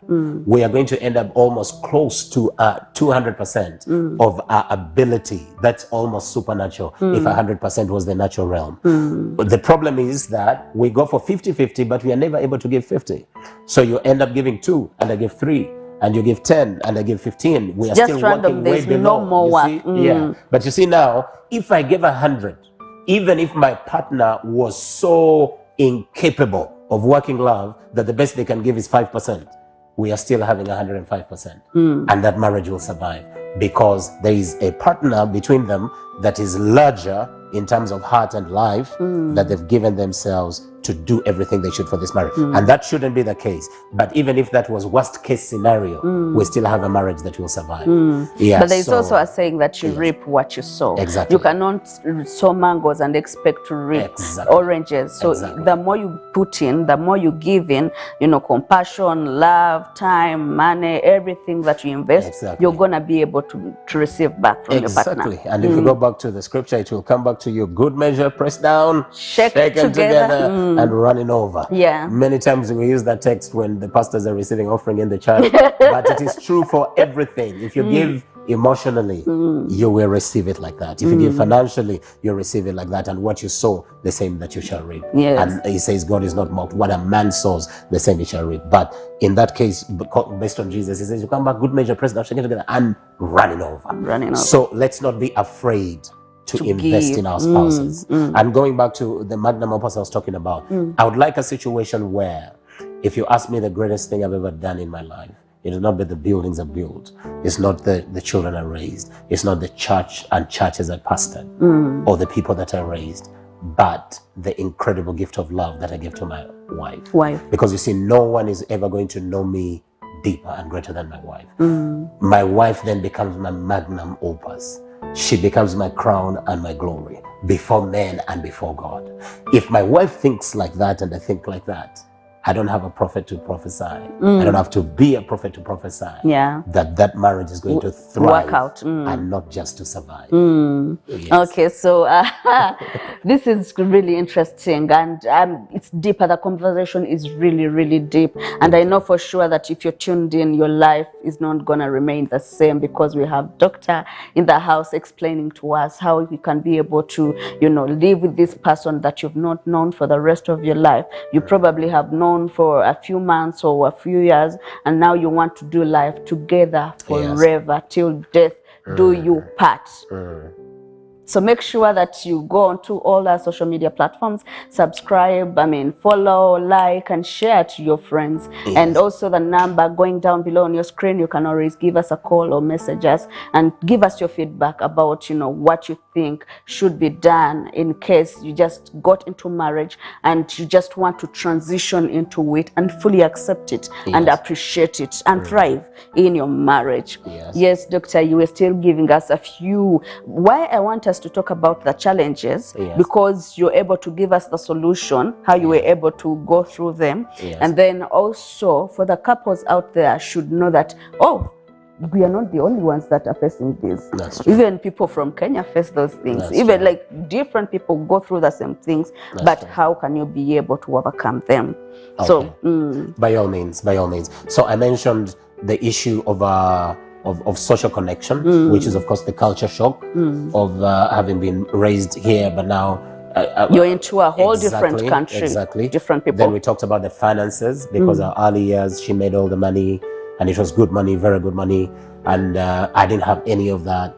We are going to end up almost close to 200% of our ability. That's almost supernatural if 100% was the natural realm. But the problem is that we go for 50-50, but we are never able to give 50. So you end up giving 2 and I give 3. And you give 10 and I give 15. We are just still random, working way below. No more work. Yeah. But you see now, if I give 100, even if my partner was so incapable of working love that the best they can give is 5%, we are still having 105%. And that marriage will survive because there is a partner between them that is larger in terms of heart and life, that they've given themselves to do everything they should for this marriage. And that shouldn't be the case. But even if that was worst case scenario, we still have a marriage that will survive. Yeah, but there's also a saying that you reap what you sow. Exactly. You cannot sow mangoes and expect to reap oranges. So the more you put in, the more you give in, you know, compassion, love, time, money, everything that you invest, you're going to be able to receive back from your partner. And if you go back to the scripture, it will come back to you. Good measure, pressed down, shaken together, and running over. Many times we use that text when the pastors are receiving offering in the church, but it is true for everything. If you give emotionally, you will receive it like that. If you give financially, you'll receive it like that. And what you sow, the same that you shall reap. And he says God is not mocked. What a man sows, the same he shall reap. But in that case, based on Jesus, he says you come back, good measure, pressed down, shaken together, and running over. So let's not be afraid to invest in our spouses. And going back to the magnum opus I was talking about, I would like a situation where, if you ask me the greatest thing I've ever done in my life, it is not that the buildings are built, it's not the children are raised, it's not the church and churches I pastored, or the people that I raised, but the incredible gift of love that I give to my wife. Because you see, no one is ever going to know me deeper and greater than my wife. My wife then becomes my magnum opus. She becomes my crown and my glory before men and before God. If my wife thinks like that and I think like that, I don't have a prophet to prophesy. I don't have to be a prophet to prophesy that marriage is going to thrive, work out, and not just to survive. Okay, so this is really interesting, and it's deeper. The conversation is really, really deep, and I know for sure that if you're tuned in, your life is not gonna remain the same, because we have Doctor in the house explaining to us how you can be able to, you know, live with this person that you've not known for the rest of your life. You probably have known for a few months or a few years, and now you want to do life together forever till death do you part. So make sure that you go onto all our social media platforms, subscribe, follow, like, and share to your friends. And also the number going down below on your screen, you can always give us a call or message us and give us your feedback about, you know, what you think should be done in case you just got into marriage and you just want to transition into it and fully accept it and appreciate it and thrive in your marriage. Yes, Doctor, you were still giving us a few. Why I want us us to talk about the challenges, Yes. because you're able to give us the solution, how you were able to go through them. Yes. And then also for the couples out there should know that, oh, we are not the only ones that are facing this. That's true. Even people from Kenya face those things. That's Even true. like different people go through the same things. That's but true. how can you be able to overcome them? Okay. So by all means, by all means. So I mentioned the issue of social connection, which is of course the culture shock of having been raised here, but now you're into a whole exactly, different country. Exactly. Different people. Then we talked about the finances, because our early years, she made all the money, and it was good money, very good money, and I didn't have any of that.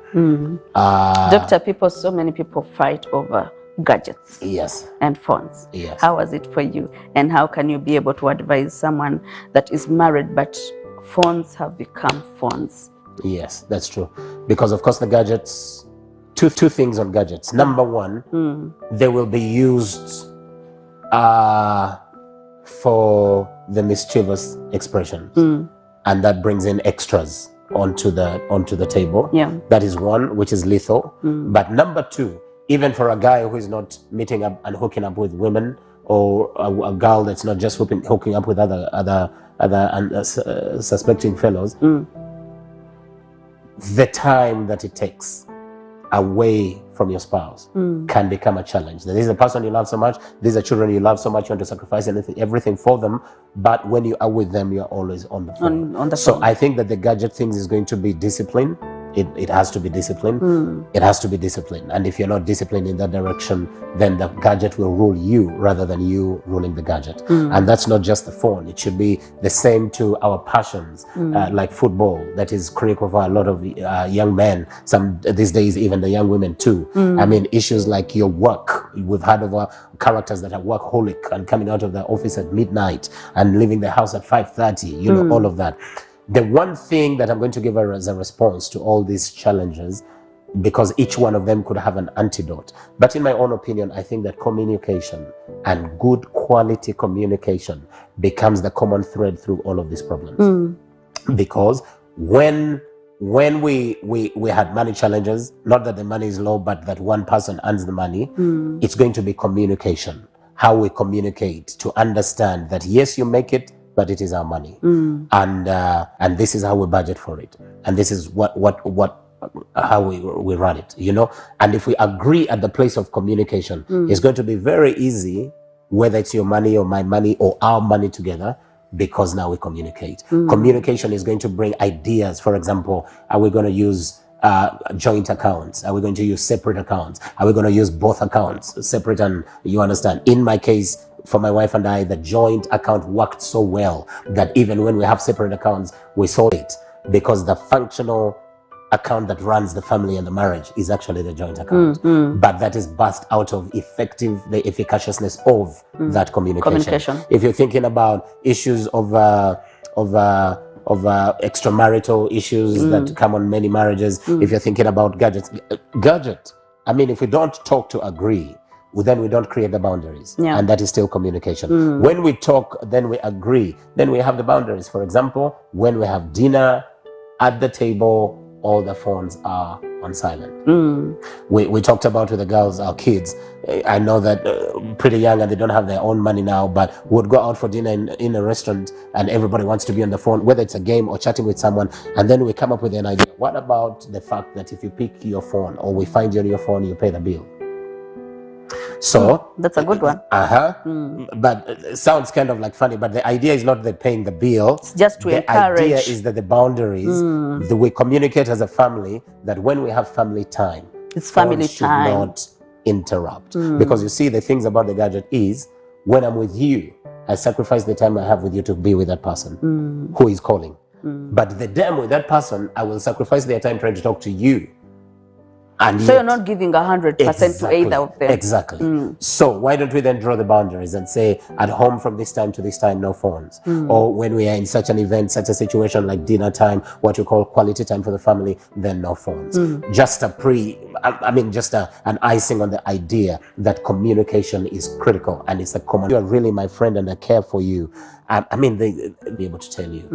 Doctor, so many people fight over gadgets. Yes. And phones. Yes. How was it for you? And how can you be able to advise someone that is married but phones have become phones? Yes, that's true. Because of course the gadgets, two things on gadgets. Number one, they will be used for the mischievous expressions, and that brings in extras onto the table. Yeah. That is one, which is lethal. But number two, even for a guy who is not meeting up and hooking up with women, or a girl that's not just hooking up with other suspecting fellows, the time that it takes away from your spouse can become a challenge. This is the person you love so much, these are children you love so much, you want to sacrifice everything for them, but when you are with them, you're always on the phone. On the phone. I think that the gadget things is going to be discipline. It has to be disciplined. It has to be disciplined. And if you're not disciplined in that direction, then the gadget will rule you rather than you ruling the gadget. And that's not just the phone. It should be the same to our passions, like football. That is critical for a lot of young men. Some these days, even the young women too. I mean, issues like your work. We've heard of characters that are workaholic and coming out of the office at midnight and leaving the house at 5:30. You know, all of that. The one thing that I'm going to give her as a response to all these challenges, because each one of them could have an antidote, but in my own opinion, I think that communication and good quality communication becomes the common thread through all of these problems. Because when we had money challenges, not that the money is low, but that one person earns the money, it's going to be communication. How we communicate to understand that yes, you make it, but it is our money, and this is how we budget for it, and this is how we run it, you know. And if we agree at the place of communication, it's going to be very easy, whether it's your money or my money or our money together, because now we communicate. Communication is going to bring ideas. For example, are we going to use joint accounts? Are we going to use separate accounts? Are we going to use both accounts separate? And you understand, in my case, for my wife and I, the joint account worked so well that even when we have separate accounts, we sold it, because the functional account that runs the family and the marriage is actually the joint account. But that is birthed out of the efficaciousness of that communication. If you're thinking about issues of extramarital issues that come on many marriages, if you're thinking about gadget, I mean, if we don't talk to agree, then we don't create the boundaries, and that is still communication. When we talk, then we agree, then we have the boundaries. For example, when we have dinner at the table, all the phones are on silent. We talked about with the girls, our kids. I know that pretty young and they don't have their own money now, but would go out for dinner in a restaurant and everybody wants to be on the phone, whether it's a game or chatting with someone, and then we come up with an idea. What about the fact that if you pick your phone or we find you on your phone, you pay the bill? So that's a good one. But it sounds kind of like funny, but the idea is not the paying the bill. It's just to encourage. The idea is that the boundaries, that we communicate as a family, that when we have family time, it's family should time, not interrupt. Because you see, the things about the gadget is, when I'm with you, I sacrifice the time I have with you to be with that person who is calling. But the day I'm with that person, I will sacrifice their time trying to talk to you. And so you're not giving 100% to either of them. Exactly. So why don't we then draw the boundaries and say, at home from this time to this time, no phones. Or when we are in such an event, such a situation like dinner time, what you call quality time for the family, then no phones. Just an icing on the idea that communication is critical, and it's the common. You are really my friend and I care for you. They'll be able to tell you,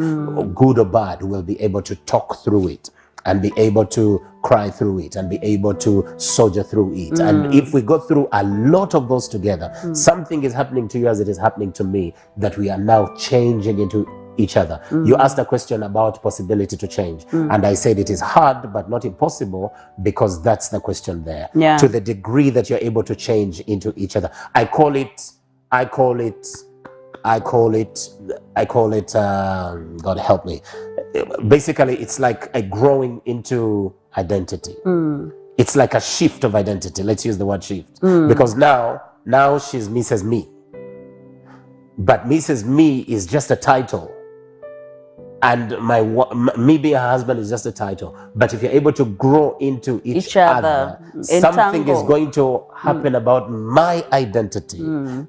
good or bad, we'll be able to talk through it. and be able to cry through it and be able to soldier through it. And if we go through a lot of those together, something is happening to you as it is happening to me, that we are now changing into each other. You asked a question about possibility to change, and I said it is hard but not impossible, because that's the question there. To the degree that you're able to change into each other, I call it God help me, basically it's like a growing into identity. It's like a shift of identity. Let's use the word shift, because now she's Mrs. Me, but Mrs. Me is just a title, and me being her husband is just a title. But if you're able to grow into each other, something is going to happen about my identity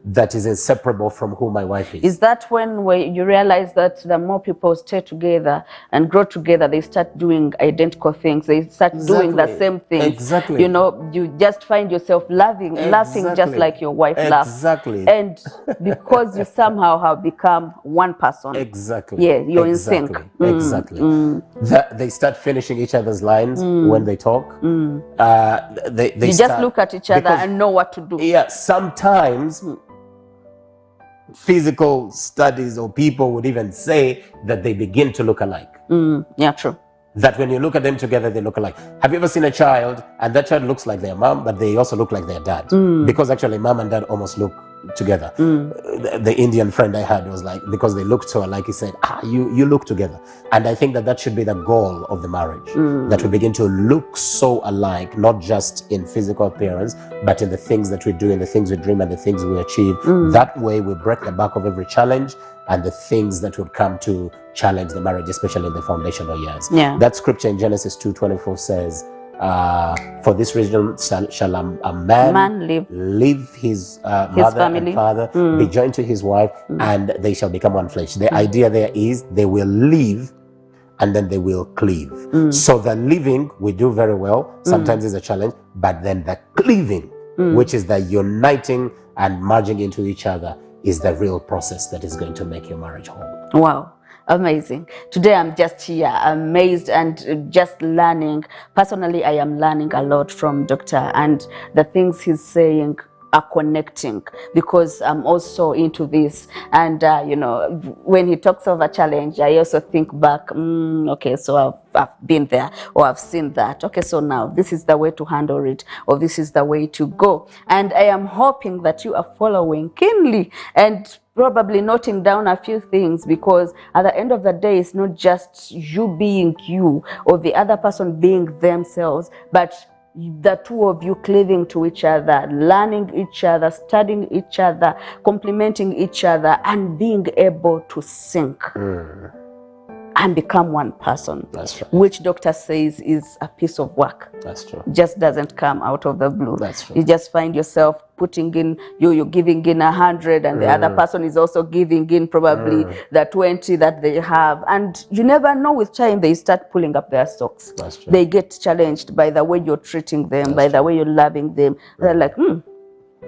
that is inseparable from who my wife is. Is that when you realize that the more people stay together and grow together, they start doing identical things, they start doing the same things? Exactly. You know, you just find yourself laughing just like your wife laughs. And because you somehow have become one person. Yeah, you're in sync. They start finishing each other's lines when they talk. They you just look at each other and know what to do. Yeah, sometimes physical studies or people would even say that they begin to look alike. Yeah, true. That when you look at them together, they look alike. Have you ever seen a child and that child looks like their mom, but they also look like their dad? Because actually mom and dad almost look together. The Indian friend I had was like, because they looked so alike, he said, you look together. And I think that should be the goal of the marriage, that we begin to look so alike, not just in physical appearance, but in the things that we do, in the things we dream, and the things we achieve. That way we break the back of every challenge and the things that would come to challenge the marriage, especially in the foundational years. That scripture in Genesis 2:24 says, for this reason shall a man leave his mother family and father, be joined to his wife, and they shall become one flesh. The idea there is they will leave and then they will cleave. So the leaving we do very well, sometimes is a challenge, but then the cleaving, which is the uniting and merging into each other, is the real process that is going to make your marriage whole. Wow. Amazing. Today I'm just here amazed and just learning. Personally, I am learning a lot from Doctor, and the things he's saying are connecting, because I'm also into this. And you know, when he talks of a challenge, I also think back, okay, so I've been there, or I've seen that. Okay, so now this is the way to handle it, or this is the way to go. And I am hoping that you are following keenly and probably noting down a few things, because at the end of the day, it's not just you being you or the other person being themselves, but the two of you cleaving to each other, learning each other, studying each other, complementing each other, and being able to sync and become one person. That's right. Which Doctor says is a piece of work. That's true. Just doesn't come out of the blue. That's true. You just find yourself putting in, you're giving in 100, and the other person is also giving in probably the 20 that they have. And you never know, with time they start pulling up their socks. That's true. They get challenged by the way you're treating them, by the way you're loving them. They're like,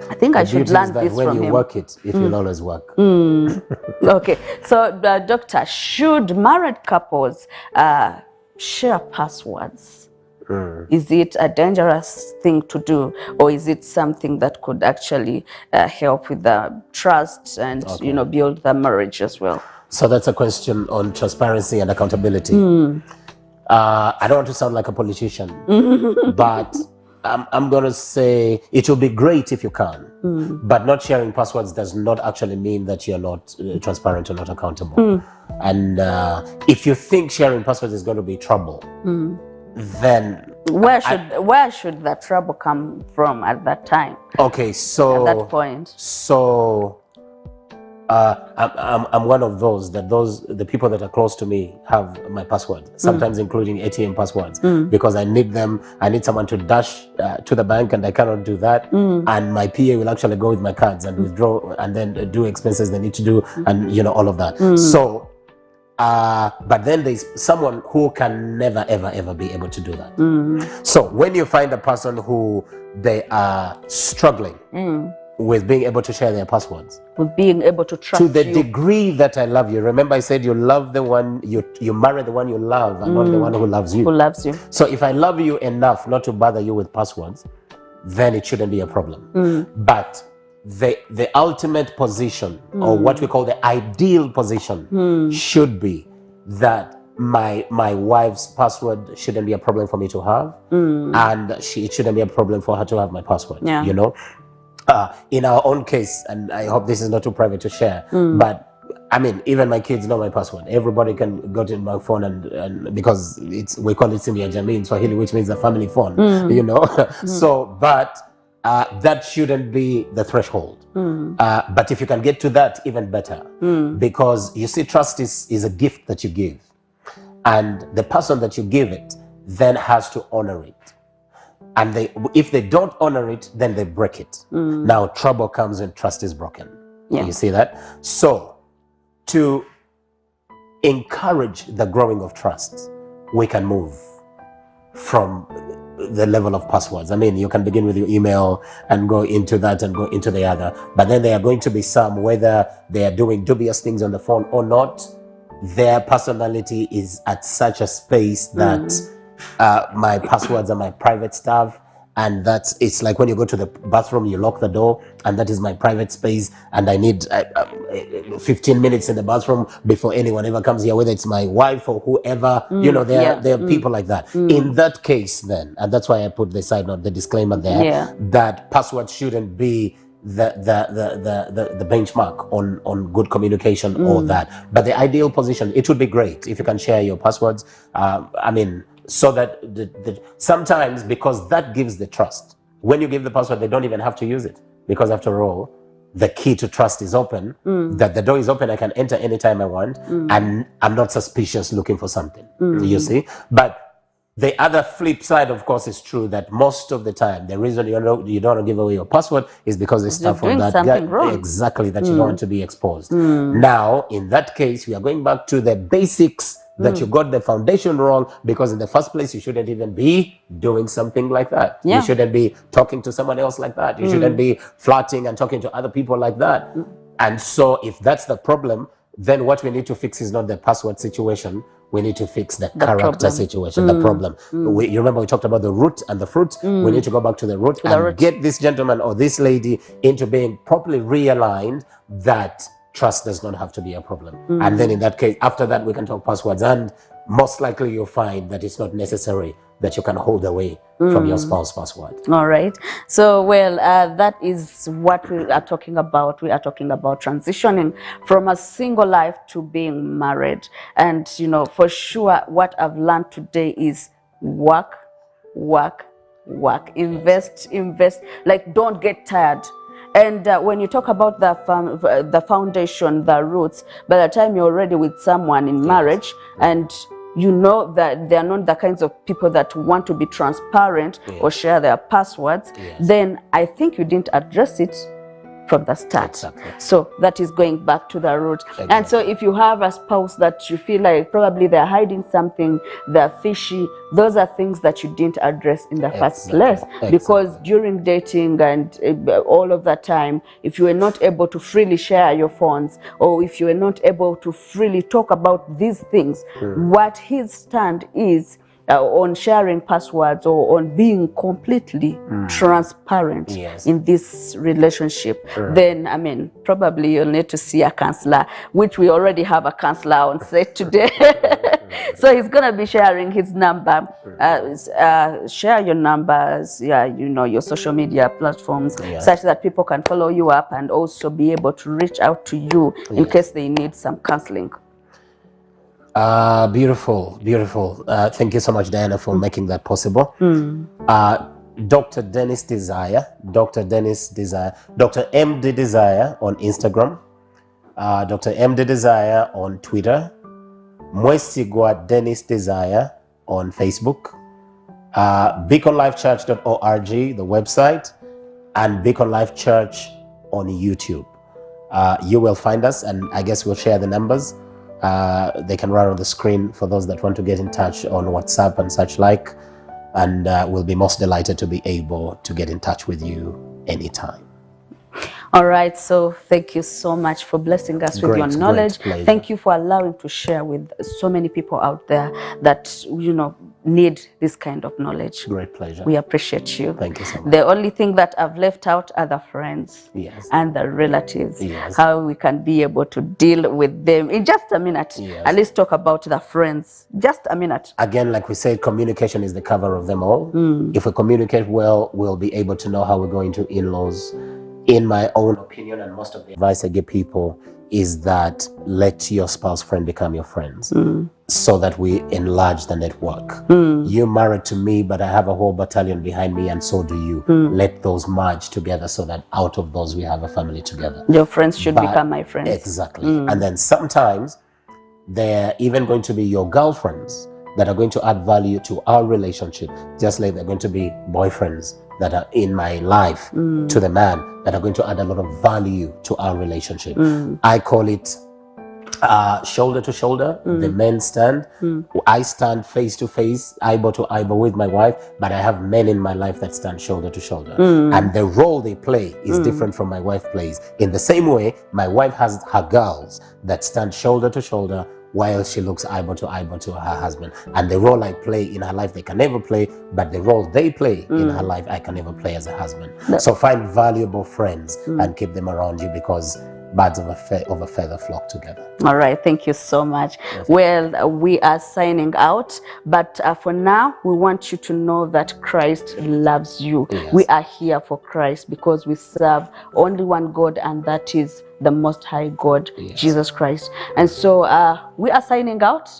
I think I should learn this from him. When you work it will always work. Okay, so Doctor, should married couples share passwords? Is it a dangerous thing to do, or is it something that could actually help with the trust and you know, build the marriage as well? So that's a question on transparency and accountability. I don't want to sound like a politician, but I'm going to say it will be great if you can, but not sharing passwords does not actually mean that you're not transparent or not accountable. And if you think sharing passwords is going to be trouble, then where should that trouble come from at that time? Okay, so at that point, so I'm one of those the people that are close to me have my password, sometimes including ATM passwords, because I need them. I need someone to dash to the bank, and I cannot do that. And my PA will actually go with my cards and withdraw, and then do expenses they need to do, and you know, all of that. So but then there's someone who can never ever be able to do that. So when you find a person who they are struggling with being able to share their passwords. With being able to trust To the you. degree that I love you. Remember I said you love the one, you marry the one you love and not the one who loves you. Who loves you. So if I love you enough not to bother you with passwords, then it shouldn't be a problem. But the ultimate position, or what we call the ideal position, should be that my wife's password shouldn't be a problem for me to have, and it shouldn't be a problem for her to have my password. Yeah. You know, in our own case, and I hope this is not too private to share, but I mean, even my kids know my password. Everybody can go to my phone and because we call it Simia Jamii in Swahili, which means a family phone, you know. So, but that shouldn't be the threshold. But if you can get to that, even better. Because you see, trust is a gift that you give. And the person that you give it then has to honor it. And if they don't honor it, then they break it. Now, trouble comes when trust is broken. Yeah. You see that? So, to encourage the growing of trust, we can move from the level of passwords. I mean, you can begin with your email and go into that and go into the other. But then there are going to be some, whether they are doing dubious things on the phone or not, their personality is at such a space that my passwords are my private stuff. And it's like when you go to the bathroom, you lock the door, and that is my private space, and I need 15 minutes in the bathroom before anyone ever comes here, whether it's my wife or whoever, you know, there are people like that. In that case then, and that's why I put the side note, the disclaimer there, that password shouldn't be the benchmark on good communication or that. But the ideal position, it would be great if you can share your passwords. I mean, so that sometimes, because that gives the trust. When you give the password, they don't even have to use it, because after all, the key to trust is open, that the door is open, I can enter anytime I want, and I'm not suspicious looking for something, you see. But the other flip side, of course, is true that most of the time, the reason you don't want to give away your password is because there's stuff on that guy, exactly, that you don't want to be exposed. Now, in that case, we are going back to the basics, that you got the foundation wrong, because in the first place, you shouldn't even be doing something like that. You shouldn't be talking to someone else like that. You shouldn't be flirting and talking to other people like that. And so if that's the problem, then what we need to fix is not the password situation. We need to fix the character situation, the problem. You remember we talked about the root and the fruit. We need to go back to the root and get this gentleman or this lady into being properly realigned, that trust does not have to be a problem. And then in that case, after that, we can talk passwords, and most likely you'll find that it's not necessary that you can hold away from your spouse's password. All right. So, well, that is what we are talking about. We are talking about transitioning from a single life to being married. And, you know, for sure, what I've learned today is work, invest, like, don't get tired. And when you talk about the foundation, the roots, by the time you're already with someone in marriage, and you know that they're not the kinds of people that want to be transparent or share their passwords, then I think you didn't address it from the start. So that is going back to the root. And so if you have a spouse that you feel like probably they're hiding something, they're fishy, those are things that you didn't address in the first place. Because during dating and all of that time, if you were not able to freely share your phones, or if you were not able to freely talk about these things, what his stand is on sharing passwords or on being completely transparent in this relationship, then, I mean, probably you'll need to see a counselor, which we already have a counselor on set today. So he's going to be sharing his number. Share your numbers, you know, your social media platforms, such that people can follow you up and also be able to reach out to you in case they need some counseling. Beautiful. Thank you so much, Diana, for making that possible. Dr. Dennis Desire, Dr. MD Desire on Instagram, Dr. MD Desire on Twitter, Mwesigwa Dennis Desire on Facebook, beaconlifechurch.org, the website, and Beacon Life Church on YouTube. You will find us, and I guess we'll share the numbers. They can run on the screen for those that want to get in touch on WhatsApp and such like, and we'll be most delighted to be able to get in touch with you anytime. All right, so thank you so much for blessing us with your knowledge. Thank you for allowing to share with so many people out there that, you know, need this kind of knowledge. Great pleasure. We appreciate you. Thank you so much. The only thing that I've left out are the friends and the relatives. How we can be able to deal with them. In just a minute, at least talk about the friends. Just a minute. Again, like we said, communication is the cover of them all. If we communicate well, we'll be able to know how we're going to in-laws. In my own opinion, and most of the advice I give people is that let your spouse friend become your friends so that we enlarge the network. You're married to me, but I have a whole battalion behind me, and so do you. Let those merge together so that out of those we have a family together. Your friends should become my friends. Exactly. And then sometimes they're even going to be your girlfriends that are going to add value to our relationship, just like they're going to be boyfriends that are in my life to the man that are going to add a lot of value to our relationship. I call it shoulder to shoulder. The men stand. I stand face to face, eyeball to eyeball with my wife, but I have men in my life that stand shoulder to shoulder. And the role they play is different from my wife plays. In the same way, my wife has her girls that stand shoulder to shoulder while she looks eyeball to her husband. And the role I play in her life, they can never play, but the role they play in her life, I can never play as a husband. So find valuable friends and keep them around you, because birds of a feather flock together. All right, thank you so much. Well, we are signing out, but for now, we want you to know that Christ loves you. We are here for Christ because we serve only one God, and that is the Most High God, Jesus Christ. And so we are signing out.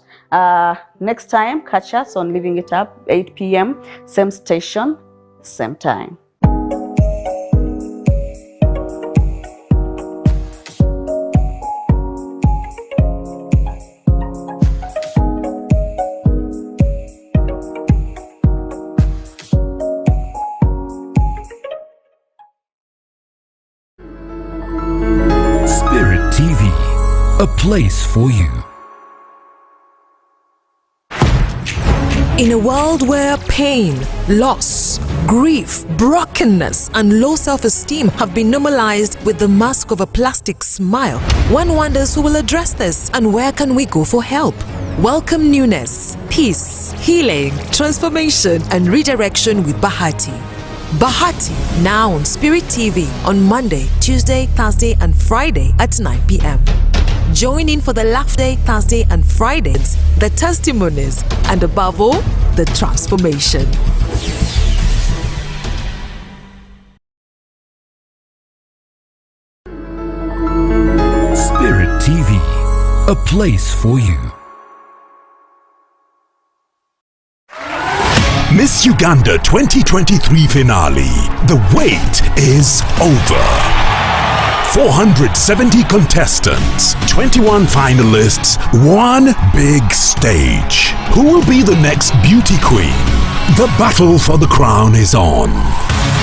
Next time, catch us on Living It Up, 8 p.m., same station, same time. Spirit TV, a place for you. In a world where pain, loss, grief, brokenness, and low self-esteem have been normalized with the mask of a plastic smile, one wonders who will address this and where can we go for help? Welcome newness, peace, healing, transformation, and redirection with Bahati. Bahati, now on Spirit TV on Monday, Tuesday, Thursday, and Friday at 9 p.m. Join in for the Laugh Day, Thursday and Fridays, the testimonies, and above all, the transformation. Spirit TV, a place for you. Miss Uganda 2023 finale. The wait is over. 470 contestants, 21 finalists, one big stage. Who will be the next beauty queen? The battle for the crown is on.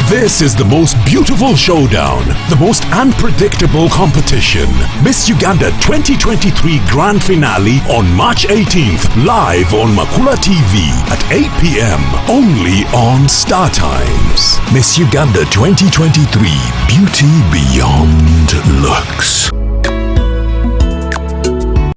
This is the most beautiful showdown, the most unpredictable competition. Miss Uganda 2023 Grand Finale on March 18th, live on Makula TV at 8 p.m. only on Star Times. Miss Uganda 2023, beauty beyond look.